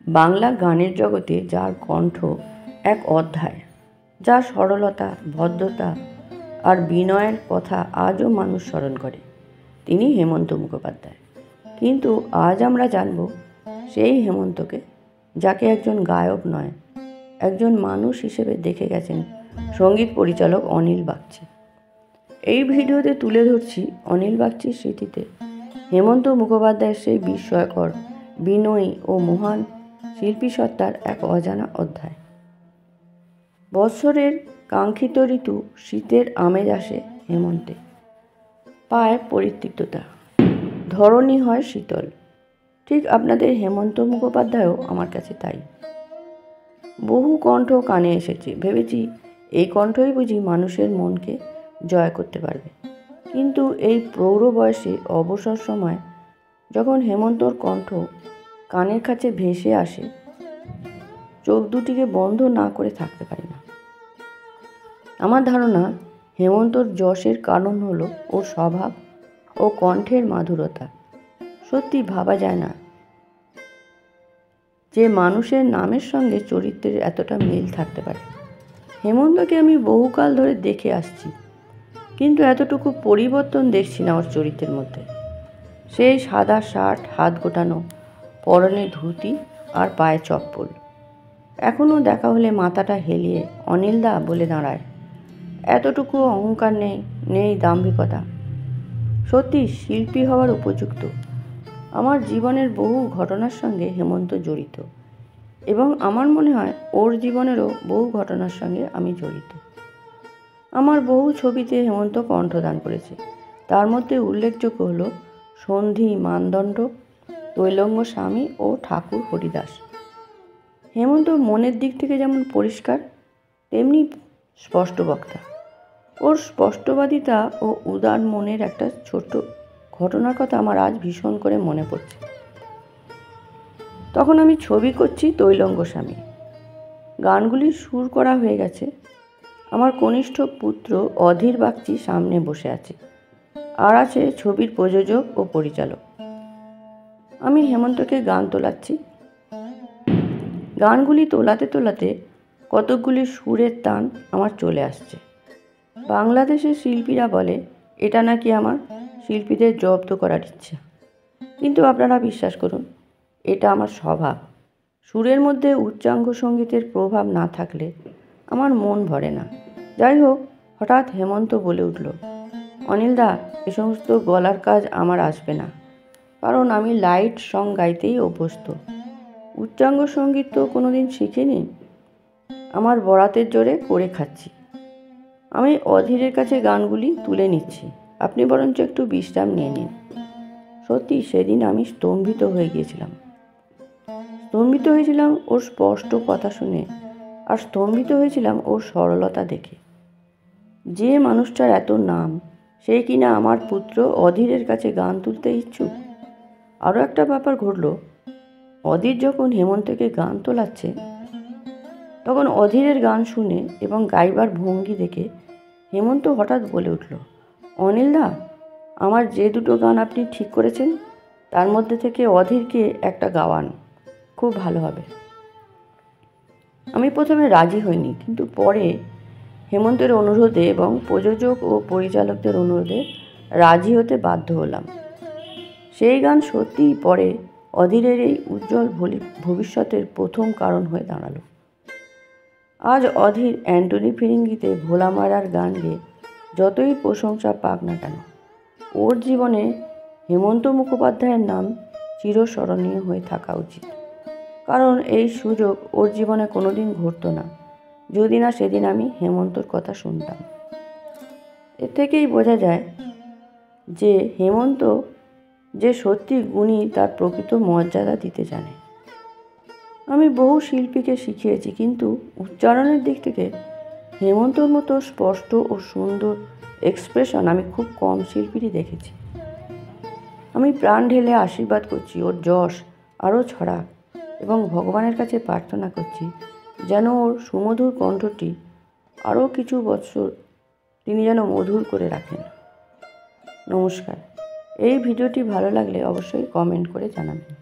বাংলা গানের জগতে যার কণ্ঠ এক অধ্যায়, যার সরলতা, ভদ্রতা আর বিনয়ের কথা আজও মানুষ স্মরণ করে, তিনি হেমন্ত মুখোপাধ্যায়। কিন্তু আজ আমরা জানব সেই হেমন্তকে, যাকে একজন গায়ক নয়, একজন মানুষ হিসেবে দেখে গেছেন সঙ্গীত পরিচালক অনিল বাগচি। এই ভিডিওতে তুলে ধরছি অনিল বাগচির স্মৃতিতে হেমন্ত মুখোপাধ্যায়ের সেই বিস্ময়কর, বিনয়ী ও মহান শিল্পী সত্তার এক অজানা অধ্যায়। বৎসরের কাঙ্ক্ষিত ঋতু শীতের আমেজ আসে হেমন্তে, পায় পরিতৃপ্ততা, ধরণী হয় শীতল। ঠিক আপনাদের হেমন্ত মুখোপাধ্যায়ও আমার কাছে তাই। বহু কণ্ঠ কানে এসেছে, ভেবেছি এই কণ্ঠই বুঝি মানুষের মনকে জয় করতে পারবে। কিন্তু এই প্রৌঢ় বয়সে অবসর সময় যখন হেমন্তর কণ্ঠ কানের কাছে ভেসে আসে, চোখ দুটিকে বন্ধ না করে থাকতে পারি না। আমার ধারণা হেমন্তর যশের কারণ হলো ওর স্বভাব ও কণ্ঠের মাধুরতা। সত্যি ভাবা যায় না যে মানুষের নামের সঙ্গে চরিত্রের এতটা মিল থাকতে পারে। হেমন্তকে আমি বহুকাল ধরে দেখে আসছি, কিন্তু এতটুকু পরিবর্তন দেখছি না ওর চরিত্রের মধ্যে। সেই সাদা শার্ট, হাত গোটানো, পরনে ধুতি আর পায়ে চপ্পল। এখনও দেখা হলে মাথাটা হেলিয়ে অনিলদা বলে দাঁড়ায়। এতটুকু অহংকার নেই দাম্ভিকতা। সত্যি শিল্পী হওয়ার উপযুক্ত। আমার জীবনের বহু ঘটনার সঙ্গে হেমন্ত জড়িত, এবং আমার মনে হয় ওর জীবনেরও বহু ঘটনার সঙ্গে আমি জড়িত। আমার বহু ছবিতে হেমন্ত কণ্ঠদান করেছে। তার মধ্যে উল্লেখযোগ্য হলো সন্ধি, মানদণ্ড, তৈলঙ্গ স্বামী ও ঠাকুর হরিদাস। হেমন্ত মনের দিক থেকে যেমন পরিষ্কার, তেমনি স্পষ্ট বক্তা। ওর স্পষ্টবাদিতা ও উদার মনের একটা ছোট্ট ঘটনার কথা আমার আজ ভীষণ করে মনে পড়ছে। তখন আমি ছবি করছি তৈলঙ্গ স্বামী। গানগুলির সুর করা হয়ে গেছে। আমার কনিষ্ঠ পুত্র অধীর বাগচি সামনে বসে আছে, আর আছে ছবির প্রযোজক ও পরিচালক। আমি হেমন্তকে গান তোলাচ্ছি। গানগুলি তোলাতে তোলাতে কতকগুলি সুরের টান আমার চলে আসছে। বাংলাদেশের শিল্পীরা বলে এটা নাকি আমার শিল্পীদের জব্দ করার ইচ্ছা, কিন্তু আপনারা বিশ্বাস করুন, এটা আমার স্বভাব। সুরের মধ্যে উচ্চাঙ্গ সঙ্গীতের প্রভাব না থাকলে আমার মন ভরে না। যাই হোক, হঠাৎ হেমন্ত বলে উঠল, অনিলদা, এ সমস্ত গলার কাজ আমার আসবে না, কারণ আমি লাইট সং গাইতেই অভ্যস্ত। উচ্চাঙ্গ সঙ্গীত তো কোনোদিন শিখিনি। আমার বরাতের জোরে করে খাচ্ছি। আমি অধীরের কাছে গানগুলি তুলে নিচ্ছি, আপনি বরঞ্চ একটু বিশ্রাম নিয়ে নিন। সত্যি সেদিন আমি স্তম্ভিত হয়ে গিয়েছিলাম। স্তম্ভিত হয়েছিলাম ওর স্পষ্ট কথা শুনে, আর স্তম্ভিত হয়েছিলাম ওর সরলতা দেখে। যে মানুষটার এত নাম, সে কিনা আমার পুত্র অধীরের কাছে গান তুলতে ইচ্ছুক। আরও একটা ব্যাপার ঘটল, অধীর যখন হেমন্তকে গান তোলাচ্ছে, তখন অধীরের গান শুনে এবং গাইবার ভঙ্গি দেখে হেমন্ত হঠাৎ বলে উঠল, অনিলদা, আমার যে দুটো গান আপনি ঠিক করেছেন, তার মধ্যে থেকে অধীরকে একটা গাওয়ান, খুব ভালো হবে। আমি প্রথমে রাজি হইনি, কিন্তু পরে হেমন্তের অনুরোধে এবং প্রযোজক ও পরিচালকদের অনুরোধে রাজি হতে বাধ্য হলাম। সেই গান সত্যিই পরে অধীরের এই উজ্জ্বল ভবিষ্যতের প্রথম কারণ হয়ে দাঁড়ালো। আজ অধীর অ্যান্টনি ফিরিঙ্গিতে ভোলা মারার গান গেয়ে যতই প্রশংসা পাক না কেন, ওর জীবনে হেমন্ত মুখোপাধ্যায়ের নাম চিরস্মরণীয় হয়ে থাকা উচিত। কারণ এই সুযোগ ওর জীবনে কোনোদিন ঘটতো না যদি না সেদিন আমি হেমন্তর কথা শুনতাম। এর থেকেই বোঝা যায় যে হেমন্ত যে সত্যি গুণী, তার প্রকৃত মর্যাদা দিতে জানে। আমি বহু শিল্পীকে শিখিয়েছি, কিন্তু উচ্চারণের দিক থেকে হেমন্তর মতো স্পষ্ট ও সুন্দর এক্সপ্রেশন আমি খুব কম শিল্পীরই দেখেছি। আমি প্রাণ ঢেলে আশীর্বাদ করছি ওর যশ আরও ছড়াক, এবং ভগবানের কাছে প্রার্থনা করছি যেন ওর সুমধুর কণ্ঠটি আরও কিছু বৎসর তিনি যেন মধুর করে রাখেন। নমস্কার। এই ভিডিওটি ভালো লাগলে অবশ্যই কমেন্ট করে জানাবেন।